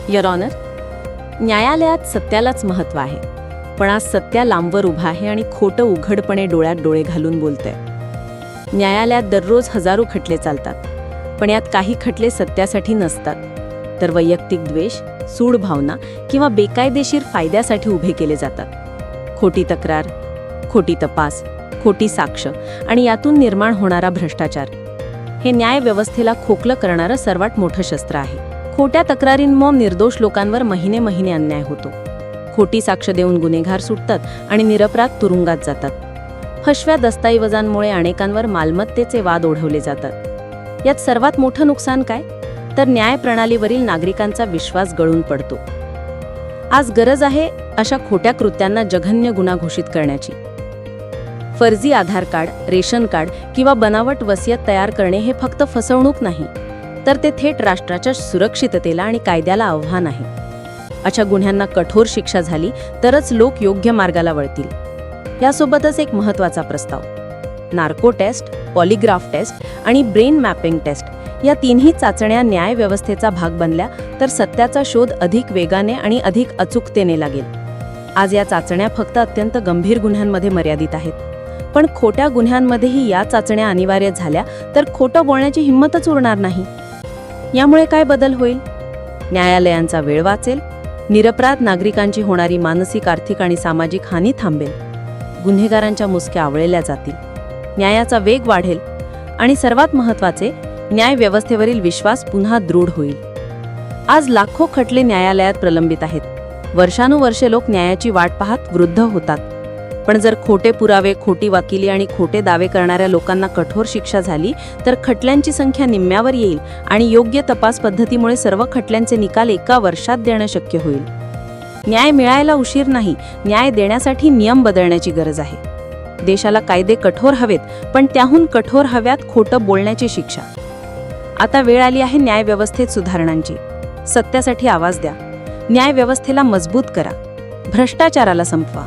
Your honour, न्यायालयात सत्यालाच महत्त्व आहे. पण आज सत्य लांबवर उभा आहे आणि खोटं उघडपणे डोळ्यात डोळे घालून बोलतंय. न्यायालयात दररोज हजारो खटले चालतात, पण यात काही खटले सत्यासाठी नसतात, तर वैयक्तिक द्वेष, सूड भावना किंवा बेकायदेशीर फायद्यासाठी उभे केले जातात. खोटी तक्रार, खोटी तपास, खोटी साक्ष आणि यातून निर्माण होणारा भ्रष्टाचार हे न्यायव्यवस्थेला खोकलं करणारं सर्वात मोठं शस्त्र आहे. खोट्या तक्रारींमुळे निर्दोष लोकांवर महिने महिने अन्याय होतो. खोटी साक्ष देऊन गुन्हेगार सुटतात आणि निरपराध तुरुंगात जातात. फसव्या दस्तऐवजांमुळे अनेकांवर मालमत्तेचे वाद ओढवले जातात. यात सर्वात मोठं नुकसान काय? तर न्यायप्रणालीवरील नागरिकांचा विश्वास गळून पडतो. आज गरज आहे अशा खोट्या कृत्यांना जघन्य गुन्हा घोषित करण्याची. फर्जी आधार कार्ड, रेशन कार्ड किंवा बनावट वसियत तयार करणे हे फक्त फसवणूक नाही, तर ते थेट राष्ट्राच्या सुरक्षिततेला आणि कायद्याला आव्हान आहे. अशा गुन्ह्यांना कठोर शिक्षा झाली तरच लोक योग्य मार्गाला वळतील. यासोबतच एक महत्त्वाचा प्रस्ताव: नार्को टेस्ट, पॉलिग्राफ टेस्ट आणि ब्रेन मॅपिंग टेस्ट या तिन्ही चाचण्या न्यायव्यवस्थेचा भाग बनल्या तर सत्याचा शोध अधिक वेगाने आणि अधिक अचूकतेने लागेल. आज या चाचण्या फक्त अत्यंत गंभीर गुन्ह्यांमध्ये मर्यादित आहेत, पण खोट्या गुन्ह्यांमध्येही या चाचण्या अनिवार्य झाल्या तर खोटं बोलण्याची हिंमतच उरणार नाही. यामुळे काय बदल होईल? न्यायालयांचा वेळ वाचेल, निरपराध नागरिकांची होणारी मानसिक, आर्थिक आणि सामाजिक हानी थांबेल, गुन्हेगारांच्या मुसक्या आवळल्या जातील, न्यायाचा वेग वाढेल आणि सर्वात महत्त्वाचे, न्यायव्यवस्थेवरील विश्वास पुन्हा दृढ होईल. आज लाखो खटले न्यायालयात प्रलंबित आहेत. वर्षानुवर्षे लोक न्यायाची वाट पाहत वृद्ध होतात. पण जर खोटे पुरावे, खोटी वकिली आणि खोटे दावे करणाऱ्या लोकांना कठोर शिक्षा झाली तर खटल्यांची संख्या निम्म्यावर येईल आणि योग्य तपास पद्धतीमुळे सर्व खटल्यांचे निकाल एका वर्षात देणं शक्य होईल. न्याय मिळायला उशीर नाही, न्याय देण्यासाठी नियम बदलण्याची गरज आहे. देशाला कायदे कठोर हवेत, पण त्याहून कठोर हव्यात खोटं बोलण्याची शिक्षा. आता वेळ आली आहे न्यायव्यवस्थेत सुधारणांची. सत्यासाठी आवाज द्या, न्यायव्यवस्थेला मजबूत करा, भ्रष्टाचाराला संपवा.